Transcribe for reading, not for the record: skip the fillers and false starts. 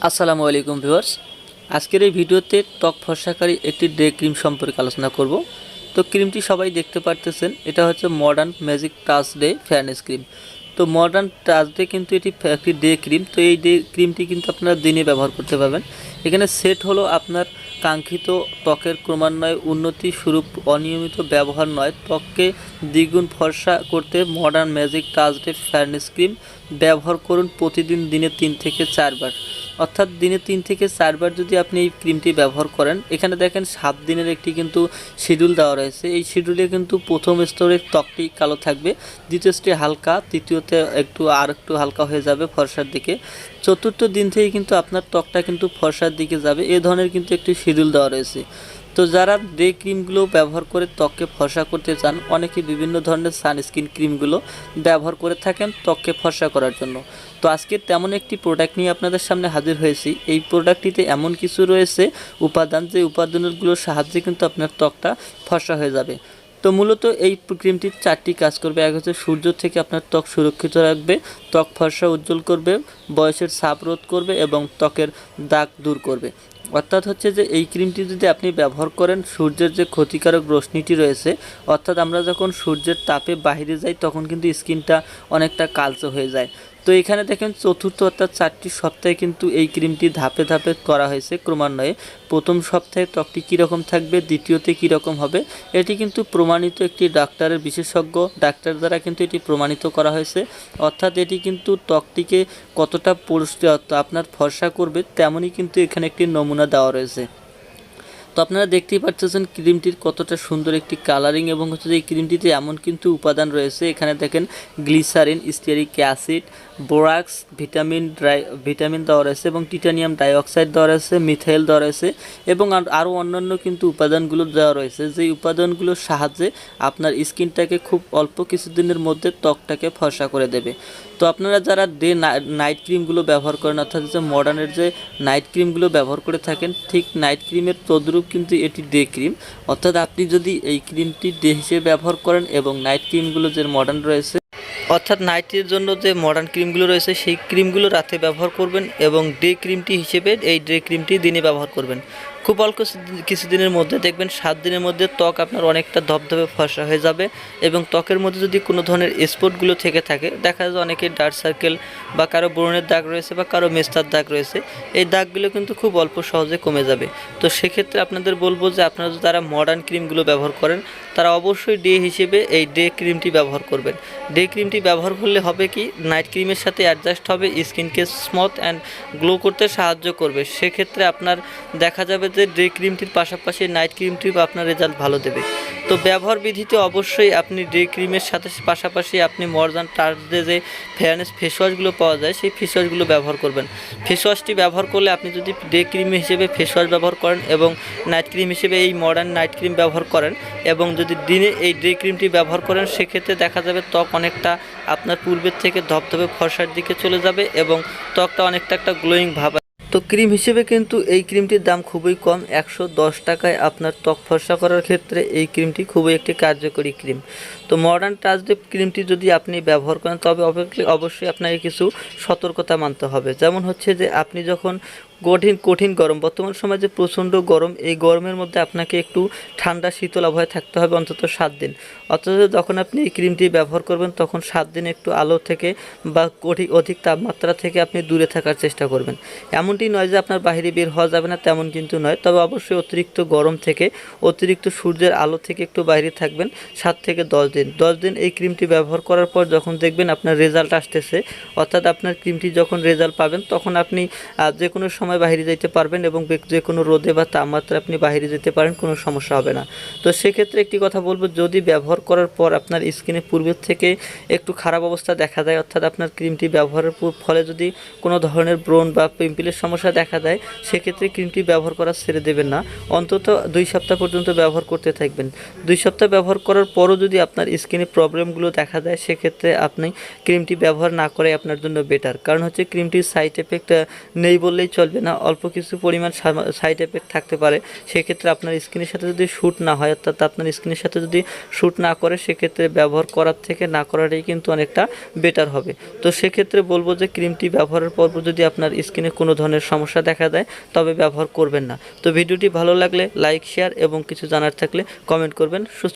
আসসালামু আলাইকুম ভিউয়ার্স। আজকের এই ভিডিওতে ত্বক ফর্সাকারী একটি ডে ক্রিম সম্পর্কে আলোচনা করব। তো ক্রিমটি সবাই দেখতে পারতেছেন, এটা হচ্ছে modern magic touch day fairness cream. তো মডার্ন টাচ ডে কিন্তু এটি একটি ডে ক্রিম। তো এই ডে ক্রিমটি কিন্তু আপনারা দিনে ব্যবহার করতে পারবেন। এখানে সেট হলো আপনার কাঙ্ক্ষিত ত্বকের ক্রমান্বয়ে উন্নতি স্বরূপ অনিয়মিত ব্যবহার নয়, ত্বককে দ্বিগুণ ফর্সা করতে modern magic touch day fairness cream ব্যবহার করুন প্রতিদিন দিনে 3 থেকে 4 বার। অর্থাৎ দিনে 3 থেকে 4 বার যদি আপনি এই ক্রিমটি ব্যবহার করেন, এখানে দেখেন 7 দিনের একটি কিন্তু শিডিউল দেওয়া রয়েছে। এই শিডিউলে কিন্তু প্রথম স্তরের ত্বকটি কালো থাকবে, দ্বিতীয় স্তরে হালকা, তৃতীয়তে একটু হালকা হয়ে যাবে ফর্সার দিকে, চতুর্থ দিন থেকে কিন্তু আপনার ত্বকটা কিন্তু ফর্সার দিকে যাবে। এ ধরনের কিন্তু একটি শিডিউল দেওয়া রয়েছে। তো যারা ডে ক্রিমগুলো ব্যবহার করে ত্বককে ফর্সা করতে চান, অনেকে বিভিন্ন ধরনের সানস্ক্রিন ক্রিমগুলো ব্যবহার করে থাকেন ত্বককে ফর্সা করার জন্য। তো আজকে তেমন একটি প্রোডাক্ট নিয়ে আপনাদের সামনে হাজির হয়েছি। এই প্রোডাক্টটিতে এমন কিছু রয়েছে উপাদান, যে উপাদানগুলোর সাহায্যে কিন্তু আপনার ত্বকটা ফর্সা হয়ে যাবে। তো মূলত এই ক্রিমটির 4টি কাজ করবে। এক হচ্ছে সূর্য থেকে আপনার ত্বক সুরক্ষিত রাখবে, ত্বক ফর্সা উজ্জ্বল করবে, বয়সের ছাপ রোধ করবে এবং ত্বকের দাগ দূর করবে। অর্থাৎ হচ্ছে যে এই ক্রিমটি যদি আপনি ব্যবহার করেন, সূর্যের যে ক্ষতিকারক রশ্মিটি রয়েছে, অর্থাৎ আমরা যখন সূর্যের তাপে বাইরে যাই তখন কিন্তু স্কিনটা অনেকটা কালচে হয়ে যায়। তো এখানে দেখেন চতুর্থ অর্থাৎ 4টি সপ্তাহে কিন্তু এই ক্রিমটি ধাপে ধাপে করা হয়েছে ক্রমান্বয়ে। প্রথম সপ্তাহে ত্বকটি কীরকম থাকবে, দ্বিতীয়তে কীরকম হবে, এটি কিন্তু প্রমাণিত একটি ডাক্তারের বিশেষজ্ঞ ডাক্তার দ্বারা কিন্তু এটি প্রমাণিত করা হয়েছে। অর্থাৎ এটি কিন্তু ত্বকটিকে কতটা পরিষ্কার আপনার ফর্সা করবে তেমনই কিন্তু এখানে একটি নমুনা দেওয়া রয়েছে। তো আপনারা দেখতেই পাচ্ছেন ক্রিমটির কতটা সুন্দর একটি কালারিং, এবং হচ্ছে এই ক্রিমটিতে এমন কিন্তু উপাদান রয়েছে। এখানে দেখেন glycerine, stearic acid, borax, vitamin দেওয়া রয়েছে এবং টিটানিয়াম ডাইঅক্সাইড দেওয়া রয়েছে, মিথাইল দেওয়া রয়েছে এবং আরও অন্যান্য কিন্তু উপাদানগুলো দেওয়া রয়েছে, যেই উপাদানগুলোর সাহায্যে আপনার স্কিনটাকে খুব অল্প কিছুদিনের মধ্যে ত্বকটাকে ফর্সা করে দেবে। তো আপনারা যারা নাইট ক্রিমগুলো ব্যবহার করেন, অর্থাৎ যে মডার্নের যে নাইট ক্রিমগুলো ব্যবহার করে থাকেন, ঠিক নাইট ক্রিমের তদ্রূপ কিন্তু এটি ডে ক্রিম। অর্থাৎ আপনি যদি এই ক্রিমটি ডে হিসেবে ব্যবহার করেন এবং নাইট ক্রিমগুলো যে মডার্ন রয়েছে, অর্থাৎ নাইটের জন্য যে মডার্ন ক্রিমগুলো রয়েছে সেই ক্রিমগুলো রাতে ব্যবহার করবেন এবং ডে ক্রিমটি হিসেবে এই ডে ক্রিমটি দিনে ব্যবহার করবেন। খুব অল্প কিছুদিনের মধ্যে দেখবেন 7 দিনের মধ্যে ত্বক আপনার অনেকটা ধবধবে ফর্সা হয়ে যাবে। এবং ত্বকের মধ্যে যদি কোনো ধরনের স্পটগুলো থেকে থাকে, দেখা যায় অনেকের ডার্ক সার্কেল বা কারো ব্রণের দাগ রয়েছে বা কারো মেস্তার দাগ রয়েছে, এই দাগগুলো কিন্তু খুব অল্প সহজে কমে যাবে। তো সেক্ষেত্রে আপনাদের বলবো যে আপনারা যারা মডার্ন ক্রিমগুলো ব্যবহার করেন তারা অবশ্যই ডে হিসেবে এই ডে ক্রিমটি ব্যবহার করবেন। ডে ক্রিমটি ব্যবহার করলে হবে কি, নাইট ক্রিমের সাথে অ্যাডজাস্ট হবে, স্কিনকে স্মুথ অ্যান্ড গ্লো করতে সাহায্য করবে। সেক্ষেত্রে আপনার দেখা যাবে যে ডে ক্রিমটির পাশাপাশি নাইট ক্রিমটি আপনার রেজাল্ট ভালো দেবে। তো ব্যবহার বিধিতে অবশ্যই আপনি ডে ক্রিমের সাথে পাশাপাশি আপনি মডার্ন টাচ ডে যে ফেয়ারনেস ফেস ওয়াশগুলো পাওয়া যায় সেই ফেস ওয়াশগুলো ব্যবহার করবেন। ফেস ওয়াশটি ব্যবহার করলে আপনি যদি ডে ক্রিম হিসেবে ফেস ওয়াশ ব্যবহার করেন এবং নাইট ক্রিম হিসেবে এই মডার্ন নাইট ক্রিম ব্যবহার করেন এবং যদি দিনে এই ডে ক্রিমটি ব্যবহার করেন, সেক্ষেত্রে দেখা যাবে ত্বক অনেকটা আপনার পূর্বের থেকে ধবধবে ফর্সার দিকে চলে যাবে এবং ত্বকটা অনেকটা একটা গ্লোয়িং ভাব। তো ক্রিম হিসেবে কিন্তু এই ক্রিমটির দাম খুবই কম, 110 টাকায় আপনার ত্বক ফর্সা করার ক্ষেত্রে এই ক্রিমটি খুবই একটি কার্যকরী ক্রিম। তো মডার্ন টাচ ডে ক্রিমটি যদি আপনি ব্যবহার করেন তবে অবশ্যই আপনাকে কিছু সতর্কতা মানতে হবে। যেমন হচ্ছে যে আপনি যখন কঠিন গরম, বর্তমান সময়ে যে প্রচণ্ড গরম, এই গরমের মধ্যে আপনাকে একটু ঠান্ডা শীতল আবহাওয়ায় থাকতে হবে অন্তত 7 দিন। অথচ যখন আপনি এই ক্রিমটি ব্যবহার করবেন তখন 7 দিন একটু আলো থেকে বা অধিক তাপমাত্রা থেকে আপনি দূরে থাকার চেষ্টা করবেন। এমনটি নয় যে আপনার বাইরে বের হওয়া যাবে না, তেমন কিন্তু নয়। তবে অবশ্যই অতিরিক্ত গরম থেকে, অতিরিক্ত সূর্যের আলো থেকে একটু বাইরে থাকবেন 7 থেকে 10 দিন এই ক্রিমটি ব্যবহার করার পর যখন দেখবেন আপনার রেজাল্ট আসতেছে, অর্থাৎ আপনার ক্রিমটি যখন রেজাল্ট পাবেন তখন আপনি যে কোনো সময় বাইরে যেতে পারবেন এবং যে কোনো রোদে বা তাপমাত্রা আপনি বাইরে যেতে পারেন, কোনো সমস্যা হবে না। তো সেক্ষেত্রে একটি কথা বলবো, যদি ব্যবহার করার পর আপনার স্কিনে পূর্বের থেকে একটু খারাপ অবস্থা দেখা যায়, অর্থাৎ আপনার ক্রিমটি ব্যবহারের ফলে যদি কোনো ধরনের ব্রণ বা পিম্পলের সমস্যা দেখা দেয়, সেক্ষেত্রে ক্রিমটি ব্যবহার করা ছেড়ে দেবেন না, অন্তত 2 সপ্তাহ পর্যন্ত ব্যবহার করতে থাকবেন। 2 সপ্তাহ ব্যবহার করার পরও যদি আপনার স্কিনে প্রবলেমগুলো দেখা দেয়, সেক্ষেত্রে আপনি ক্রিমটি ব্যবহার না করে আপনার জন্য বেটার। কারণ হচ্ছে ক্রিমটির সাইড এফেক্ট নেই বললেই চলবে। হবে না, অল্প কিছু পরিমাণ সাইড এফেক্ট থাকতে পারে। সেক্ষেত্রে আপনার স্কিনের সাথে যদি শ্যুট না হয়, অর্থাৎ আপনার স্কিনের সাথে যদি শ্যুট না করে, সেক্ষেত্রে ব্যবহার করার থেকে না করাটাই কিন্তু অনেকটা বেটার হবে। তো সেক্ষেত্রে বলবো যে ক্রিমটি ব্যবহারের পর যদি আপনার স্কিনে কোনো ধরনের সমস্যা দেখা দেয় তবে ব্যবহার করবেন না। তো ভিডিওটি ভালো লাগলে লাইক, শেয়ার এবং কিছু জানার থাকলে কমেন্ট করবেন।